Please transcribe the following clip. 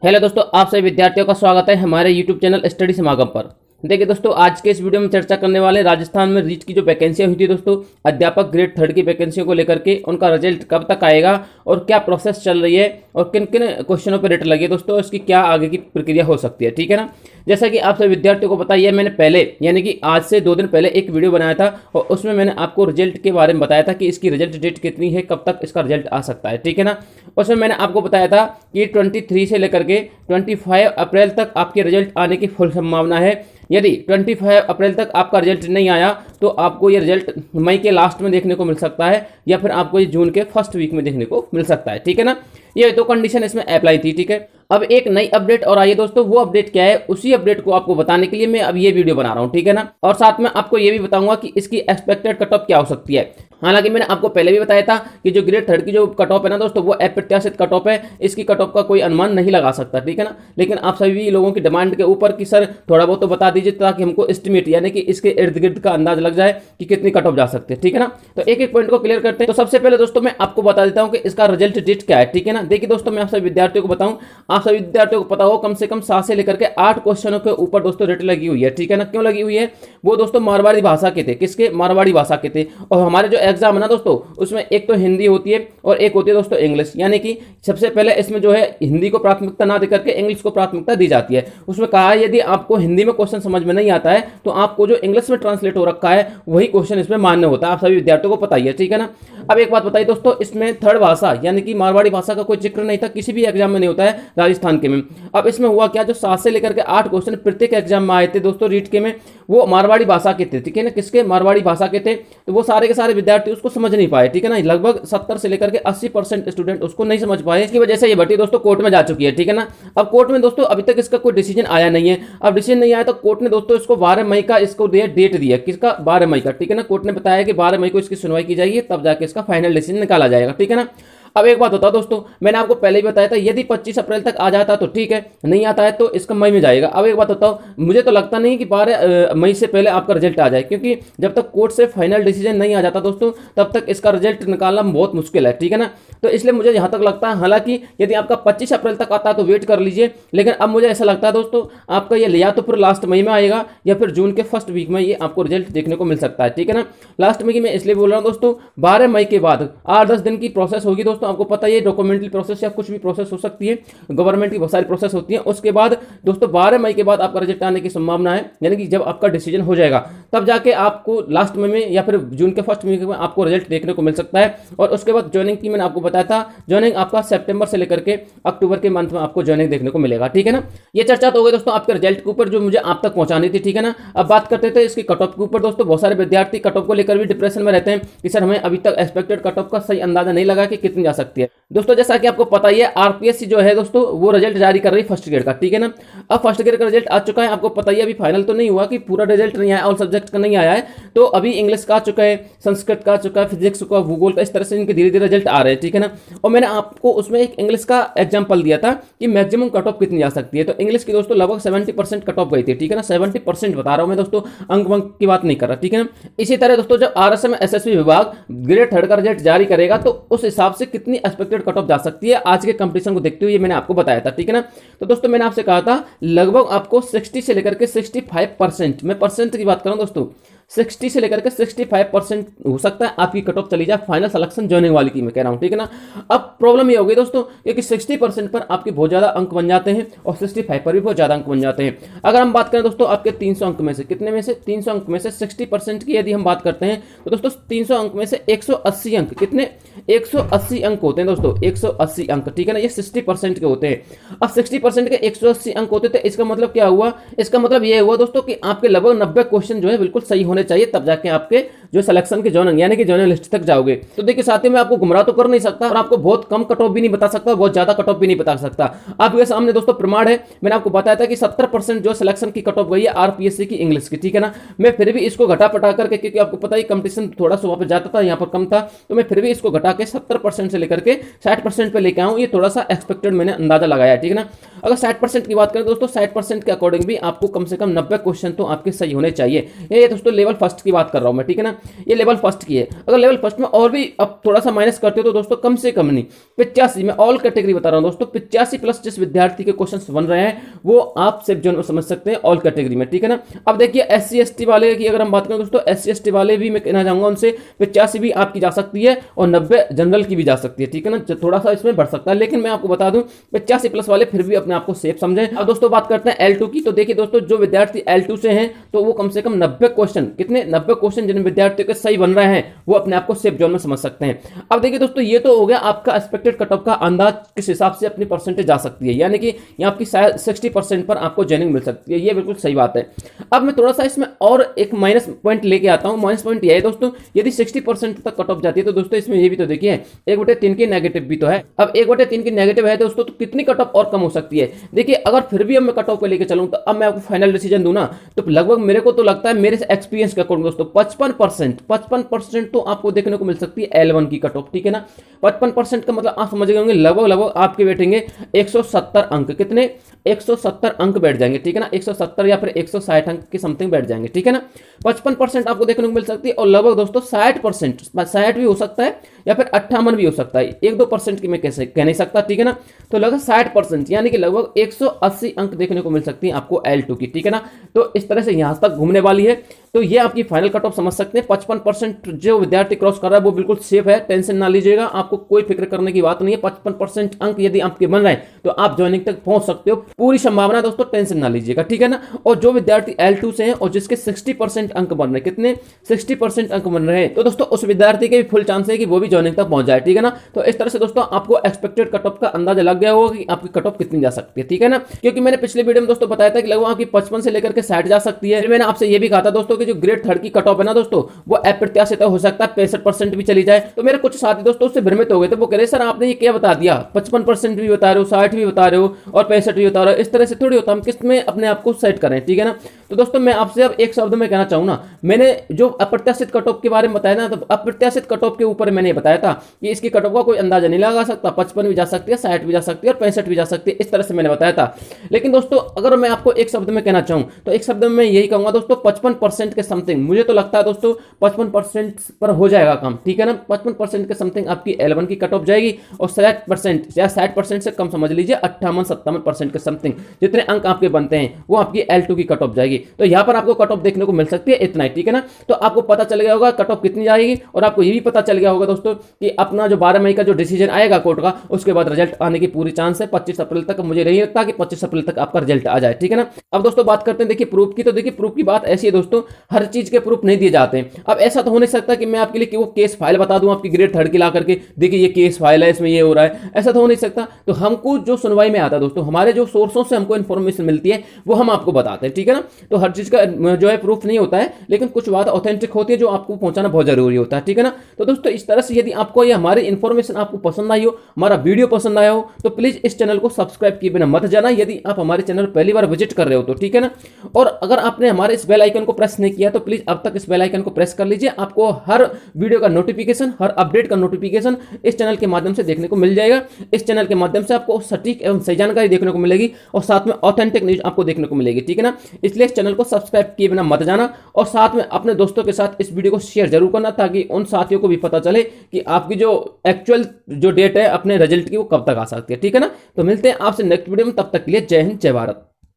Hello दोस्तों, आप सभी विद्यार्थियों का स्वागत है हमारे यूट्यूब चैनल स्टडी समागम पर। देखिए दोस्तों, आज के इस वीडियो में चर्चा करने वाले राजस्थान में रीट की जो वैकेंसियां हुई थी दोस्तों, अध्यापक ग्रेड 3 की वैकेंसियों को लेकर के उनका रिजल्ट कब तक आएगा और क्या प्रोसेस चल रही है और किन किन क्वेश्चनों पर रेट लगी है दोस्तों, इसकी क्या आगे की प्रक्रिया हो सकती है। ठीक है ना। जैसा कि आप सभी विद्यार्थियों को पता ही है, मैंने पहले यानी कि आज से 2 दिन पहले एक वीडियो बनाया था और उसमें मैंने आपको रिजल्ट के बारे में बताया था कि इसकी रिजल्ट डेट कितनी है, कब तक इसका रिजल्ट आ सकता है। ठीक है ना। उसमें मैंने आपको बताया था कि 23 से लेकर के 25 अप्रैल तक आपके रिजल्ट आने की फुल संभावना है। यदि 25 अप्रैल तक आपका रिजल्ट नहीं आया तो आपको ये रिजल्ट मई के लास्ट में देखने को मिल सकता है या फिर आपको ये जून के फर्स्ट वीक में देखने को मिल सकता है। ठीक है ना। ये तो कंडीशन इसमें अप्लाई थी। ठीक है। अब एक नई अपडेट और आई है दोस्तों, वो अपडेट क्या है, उसी अपडेट को आपको बताने के लिए मैं अब ये वीडियो बना रहा हूँ। ठीक है ना। और साथ में आपको ये भी बताऊंगा कि इसकी एक्सपेक्टेड कट ऑफ क्या हो सकती है। हालांकि मैंने आपको पहले भी बताया था कि जो ग्रेड 3 की जो कट ऑफ है ना दोस्तों, वो अप्रत्याशित कट ऑफ है, इसकी कट ऑफ का कोई अनुमान नहीं लगा सकता। ठीक है ना। लेकिन आप सभी लोगों की डिमांड के ऊपर कि सर थोड़ा बहुत तो बता दीजिए ताकि हमको एस्टिमेट यानी कि इसके इर्द गिर्द का अंदाज लग जाए कि कितनी कट ऑफ जा सकती है। ठीक है ना। तो एक एक पॉइंट को क्लियर करते हैं। तो सबसे पहले दोस्तों मैं आपको बता देता हूं कि इसका रिजल्ट डेट क्या है। ठीक है ना। देखिए दोस्तों, मैं आप सभी विद्यार्थियों को बताऊं, आप सभी विद्यार्थियों को पता हो कम से कम 7 से लेकर के 8 क्वेश्चनों के ऊपर दोस्तों रेट लगी हुई है। ठीक है ना। क्यों लगी हुई है? वो दोस्तों मारवाड़ी भाषा के थे। किसके? मारवाड़ी भाषा के थे। और हमारे जो एग्जाम है ना दोस्तों, उसमें एक तो हिंदी होती है और एक होती है दोस्तों इंग्लिश। यानी कि सबसे पहले इसमें जो है हिंदी को प्राथमिकता ना देकर के इंग्लिश को प्राथमिकता दी जाती है। उसमें कहा है यदि आपको हिंदी में क्वेश्चन समझ में नहीं आता है तो आपको जो इंग्लिश में ट्रांसलेट हो रखा है वही क्वेश्चन इसमें मान्य होता है। आप सभी विद्यार्थियों को पता ही है। ठीक है ना। अब एक बात बताइए दोस्तों, इसमें थर्ड भाषा यानी कि मारवाड़ी भाषा का कोई जिक्र नहीं था, किसी भी एग्जाम में नहीं होता है राजस्थान के में। अब इसमें हुआ क्या, जो 7 से लेकर के 8 क्वेश्चन प्रत्येक एग्जाम में आए थे दोस्तों रीट के में, वो मारवाड़ी भाषा के थे। ठीक है ना। किसके? मारवाड़ी भाषा के थे। तो वो सारे के सारे विद्यार्थी उसको समझ नहीं पाए। ठीक है ना। लगभग 70 से लेकर के 80% स्टूडेंट उसको नहीं समझ पाए। इसकी वजह से ये भर्ती दोस्तों कोर्ट में जा चुकी है। ठीक है ना। अब कोर्ट में दोस्तों अभी तक इसका कोई डिसीजन आया नहीं है। अब डिसीजन नहीं आया तो कोर्ट ने दोस्तों इसको 12 मई का इसको दिया, डेट दिया। किसका? 12 मई का। ठीक है ना। कोर्ट ने बताया कि 12 मई को इसकी सुनवाई की जाएगी, तब जाके इसका फाइनल डिसीजन निकाला जाएगा। ठीक है ना। अब एक बात बताओ दोस्तों, मैंने आपको पहले ही बताया था यदि 25 अप्रैल तक आ जाता तो ठीक है, नहीं आता है तो इसका मई में जाएगा। अब एक बात बताओ, मुझे तो लगता नहीं कि 12 मई से पहले आपका रिजल्ट आ जाए, क्योंकि जब तक कोर्ट से फाइनल डिसीजन नहीं आ जाता दोस्तों तब तक इसका रिजल्ट निकालना बहुत मुश्किल है। ठीक है ना। तो इसलिए मुझे यहाँ तक लगता है, हालांकि यदि आपका 25 अप्रैल तक आता है तो वेट कर लीजिए, लेकिन अब मुझे ऐसा लगता है दोस्तों आपका ये या तो फिर लास्ट मई में आएगा या फिर जून के फर्स्ट वीक में ये आपको रिजल्ट देखने को मिल सकता है। ठीक है ना। लास्ट मई की मैं इसलिए बोल रहा हूँ दोस्तों, 12 मई के बाद 8-10 दिन की प्रोसेस होगी दोस्तों। आपको पता है डॉक्यूमेंटरी प्रोसेस या कुछ भी प्रोसेस हो सकती है, गवर्नमेंट की बहुत सारी प्रोसेस होती है। उसके बाद दोस्तों 12 मई के बाद आपका रिजल्ट आने की संभावना है, यानी कि जब आपका डिसीजन हो जाएगा तब जाके आपको लास्ट मई में या फिर जून के फर्स्ट वीक में आपको रिजल्ट देखने को मिल सकता है। और उसके बाद ज्वाइनिंग की मैंने आपको बताया था, ज्वाइनिंग आपका सितंबर से लेकर के अक्टूबर के मंथ में आपको ज्वाइनिंग देखने को मिलेगा। ठीक है ना। ये चर्चा तो हो गई दोस्तों आपके रिजल्ट के ऊपर जो मुझे आप तक पहुंचानी थी। ठीक है ना। अब बात करते थे इसकी कट ऑफ के ऊपर दोस्तों। बहुत सारे विद्यार्थी कट ऑफ को लेकर भी डिप्रेशन में रहते हैं कि सर हमें अभी तक एक्सपेक्टेड कट ऑफ का सही अंदाजा नहीं लगा कि कितनी जा सकती है। दोस्तों जैसा कि आपको पता ही है, आरपीएससी जो है दोस्तों वो रिजल्ट जारी कर रही है फर्स्ट ग्रेड का। ठीक है ना। अब फर्स्ट ग्रेड का रिजल्ट आ चुका है, आपको पता ही है, अभी फाइनल तो नहीं हुआ कि पूरा रिजल्ट नहीं आया, ऑल सब्जेक्ट का नहीं आया है। तो अभी इंग्लिश का आ चुका है, संस्कृत का आ चुका है, फिजिक्स का, भूगोल का, इस तरह से इनके धीरे धीरे रिजल्ट आ रहे हैं। ठीक है ना। और मैंने आपको उसमें एक इंग्लिश का एग्जाम्पल दिया था कि मैक्सिमम कट ऑफ कितनी जा सकती है। तो इंग्लिश की दोस्तों लगभग 70% कट ऑफ गई थी। ठीक है ना। 70% बता रहा हूं मैं दोस्तों, अंक वंक की बात नहीं कर रहा। ठीक है ना। इसी तरह दोस्तों जब आरएसएम एसएसबी विभाग ग्रेड 3 का रिजल्ट जारी करेगा तो उस हिसाब से कितनी एक्सपेक्टेड कट ऑफ जा सकती है आज के कंपटीशन को देखते हुए मैंने आपको बताया था। ठीक है ना। तो दोस्तों मैंने आपसे कहा था लगभग आपको 60 से लेकर के 65%, मैं परसेंट की बात कर रहा हूं दोस्तों, 60 से लेकर के 65% हो सकता है आपकी कट ऑफ चली जाए फाइनल सिलेक्शन ज्वाइनिंग वाली की मैं कह रहा हूं। ठीक है ना। अब प्रॉब्लम ये हो गई दोस्तों कि 60% पर आपके बहुत ज्यादा अंक बन जाते हैं और 65 पर भी बहुत ज्यादा अंक बन जाते हैं। अगर हम बात करें दोस्तों आपके 300 अंक में से, कितने में से? 300 अंक में से 60% की यदि हम बात करते हैं तो दोस्तों 300 अंक में से 180 अंक, कितने? 180 अंक होते हैं दोस्तों, 180 अंक। ठीक है ना। ये 60% के होते हैं। अब 60% के 180 अंक होते थे, इसका मतलब क्या हुआ? इसका मतलब यह हुआ दोस्तों कि आपके लगभग 90 क्वेश्चन जो है बिल्कुल सही होने चाहिए, तब जाके आपके जो सिलेक्शन के जोन यानी कि जोनल लिस्ट तक जाओगे। तो देखिए साथियों, मैं आपको गुमराह तो कर नहीं सकता और आपको बहुत कम कट ऑफ भी नहीं बता सकता, बहुत ज्यादा कट ऑफ भी नहीं बता सकता। आपके सामने दोस्तों प्रमाण है, मैंने आपको बताया था कि 70% जो सिलेक्शन की कट ऑफ गई है आरपीएससी की इंग्लिश की। ठीक है ना। मैं फिर भी इसको घटा पटा करके, क्योंकि आपको पता ही कंपटीशन थोड़ा सा वहां पर जाता था, यहाँ पर कम था, तो मैं फिर भी इसको घटा के 70% से लेकर के 60% पे लेके आऊं। ये थोड़ा सा एक्सपेक्टेड मैंने अंदाजा लगाया है। ठीक है ना। अगर 60% की बात करें दोस्तों, 60% के अकॉर्डिंग भी आपको कम से कम 90 क्वेश्चन तो आपके सही होने चाहिए। ये दोस्तों लेवल लेवल फर्स्ट की बात कर रहा हूं मैं, ठीक है ना, ये लेवल फर्स्ट की है। अगर लेवल फर्स्ट में और भी अब थोड़ा सा माइनस करते हो तो दोस्तों कम से कम नहीं 85, मैं ऑल कैटेगरी बता रहा हूं दोस्तों, 85 प्लस जिस विद्यार्थी के क्वेश्चन बन रहे हैं वो आप सेफ जोन में समझ सकते हैं ऑल कैटेगरी में, ठीक है ना। अब देखिए SC ST वाले की अगर हम बात करें दोस्तों, SC ST वाले भी मैं कहना चाहूंगा उनसे 85 भी आपकी जा सकती है और 90 जनरल की भी जा सकती है, ठीक है ना, थोड़ा सा इसमें बढ़ सकता है, लेकिन मैं आपको बता दूं 85 प्लस वाले फिर भी अपने आप को सेफ समझें। अब दोस्तों बात करते हैं L2 की, तो देखिए दोस्तों जो विद्यार्थी L2 से हैं तो वो कम से कम 90 क्वेश्चन, कितने 90 क्वेश्चन जिन विद्यार्थियों के सही बन रहे हैं वो अपने आप को सेफ जोन में समझ सकते हैं। अब देखिए दोस्तों ये तो हो गया आपका एक्सपेक्टेड कट ऑफ का अंदाज किस हिसाब से अपनी परसेंटेज जा सकती है, यानी कि यहाँ आपकी 60% पर आपको जॉइनिंग मिल सकती है, ये बिल्कुल सही बात है। अब मैं थोड़ा सा इसमें और एक माइनस पॉइंट लेके आता हूँ। माइनस पॉइंट यह है दोस्तों, यदि 60% तक कट ऑफ जाती है तो दोस्तों इसमें ये भी तो देखिए 1/3 की नेगेटिव भी तो है। अब 1/3 की नेगेटिव है दोस्तों तो कितनी कट ऑफ और कम हो सकती है। देखिए अगर फिर भी अब मैं कट ऑफ को लेकर चलूँ तो अब मैं आपको फाइनल डिसीजन दूं ना तो लगभग मेरे को तो लगता है मेरे एक्सपीरियंस के अकॉर्डिंग दोस्तों 55% तो आपको देखने को मिल सकती है L1 की कट ऑफ, ठीक है ना। 55% का मतलब आप समझ गए होंगे लगभग आपके बैठेंगे 170 अंक, कितने 170 अंक बैठ जाएंगे, ठीक है ना, 170 या फिर 160 अंक के समथिंग बैठ जाएंगे, ठीक है ना। 55% आपको देखने को मिल सकती है और लगभग दोस्तों 60%, 60 भी हो सकता है या फिर 58 भी हो सकता है, 1-2% की मैं कैसे कह नहीं सकता, ठीक है ना। तो लगभग 60% यानी कि लगभग 180 अंक देखने को मिल सकती है आपको L2 की, ठीक है ना। तो इस तरह से यहां तक घूमने वाली है, तो ये आपकी फाइनल कट ऑफ समझ सकते हैं। 55% जो विद्यार्थी क्रॉस कर रहा है वो बिल्कुल सेफ है, टेंशन ना लीजिएगा, आपको कोई फिक्र करने की बात नहीं है। 55% अंक यदि आपके बन रहे हैं तो आप ज्वाइनिंग तक पहुंच सकते हो, पूरी संभावना दोस्तों, टेंशन ना लीजिएगा, ठीक है ना। और जो विद्यार्थी L2 से हैं और जिसके 60% अंक बन रहे हैं, कितने 60% अंक बन रहे हैं, तो दोस्तों उस विद्यार्थी के भी फुल चांस है कि वो भी ज्वाइनिंग तक पहुंच जाए, ठीक है ना। तो इस तरह से दोस्तों आपको एक्सपेक्टेड कट ऑफ का अंदाजा लग गया होगा कि आपकी कट ऑफ कितनी जा सकती है, ठीक है ना। क्योंकि मैंने पिछले वीडियो में दोस्तों बताया था कि लगभग आपकी 55 से लेकर के 60 जा सकती है। मैंने आपसे ये भी कहा था दोस्तों कि जो ग्रेड 3 की कट ऑफ है ना दोस्तों वो अप्रत्याशित हो सकता है 65% भी चली जाए। तो मेरे कुछ साथी दोस्तों उससे भ्रमित हो गए थे, वो कह रहे सर आपने ये क्या बता दिया, 55% भी बता रहे हो, 60 भी बता रहे हो और 65 भी बता रहे हो, इस तरह से थोड़ी होता, हम किस में अपने आप को सेट करें, ठीक है ना। तो दोस्तों मैं आपसे अब एक शब्द में कहना चाहूँ ना, मैंने जो अप्रत्याशित कट ऑफ के बारे में बताया ना, तो अप्रत्याशित कट ऑफ के ऊपर मैंने बताया था कि इसकी कट ऑफ का कोई अंदाजा नहीं लगा सकता, 55 भी जा सकती है, 60 भी जा सकती है और 65 भी जा सकती है, इस तरह से मैंने बताया था। लेकिन दोस्तों अगर मैं आपको एक शब्द में कहना चाहूँ तो एक शब्द में मैं यही कहूंगा दोस्तों, 55% के समथिंग मुझे तो लगता है दोस्तों 55% पर हो जाएगा काम, ठीक है ना। 55% के समथिंग आपकी L1 की कट ऑफ जाएगी और 60% या 60% से कम समझ लीजिए 58-57% के समथिंग जितने अंक आपके बनते हैं वो आपकी L2 की कट ऑफ जाएगी। तो यहाँ पर आपको कट ऑफ देखने को मिल सकती है इतना ही, ठीक है ना। तो आपको पता चल गया होगा कट ऑफ कितनी जाएगी और आपको ये भी पता चल गया होगा दोस्तों कि अपना जो 12 मई का जो डिसीजन आएगा कोर्ट का उसके बाद रिजल्ट आने की पूरी चांस है 25 अप्रैल तक। मुझे नहीं लगता कि 25 अप्रैल तक आपका रिजल्ट आ जाए, ठीक है ना। अब दोस्तों बात करते हैं देखिए प्रूफ की, तो देखिए प्रूफ की बात ऐसी है दोस्तों, हर चीज के प्रूफ नहीं दिए जाते हैं। अब ऐसा तो हो नहीं सकता कि मैं आपके लिए वो केस फाइल बता दूं आपकी ग्रेड 3 की ला करके, देखिए ये केस फाइल है इसमें ये हो रहा है, ऐसा तो हो नहीं सकता। तो हमको जो सुनवाई में आता है दोस्तों, हमारे जो सोर्सों से हमको इन्फॉर्मेशन मिलती है वो हम आपको बताते हैं, ठीक है ना। तो हर चीज का जो है प्रूफ नहीं होता है, लेकिन कुछ बात ऑथेंटिक होती है जो आपको पहुंचाना बहुत जरूरी होता है, ठीक है ना। तो दोस्तों इस तरह से यदि आपको ये हमारी इन्फॉर्मेशन आपको पसंद आई हो, हमारा वीडियो पसंद आया हो, तो प्लीज इस चैनल को सब्सक्राइब किए बिना मत जाना यदि आप हमारे चैनल पहली बार विजिट कर रहे हो तो, ठीक है ना। और अगर आपने हमारे इस बेल आइकन को प्रेस नहीं किया तो प्लीज अब तक इस बेल आइकन को प्रेस कर लीजिए, आपको हर वीडियो का नोटिफिकेशन, हर अपडेट का नोटिफिकेशन इस चैनल के माध्यम से देखने को मिल जाएगा। इस चैनल के माध्यम से आपको सटीक एवं सही जानकारी देखने को मिलेगी और साथ में ऑथेंटिक न्यूज आपको देखने को मिलेगी, ठीक है ना। इसलिए इस चैनल को सब्सक्राइब किए बिना मत जाना और साथ में अपने दोस्तों के साथ इस वीडियो को शेयर जरूर करना ताकि उन साथियों को भी पता चले कि आपकी जो एक्चुअल जो डेट है अपने रिजल्ट की वो कब तक आ सकती है, ठीक है ना। तो मिलते हैं आपसे नेक्स्ट वीडियो में, तब तक के लिए जय हिंद जय भारत।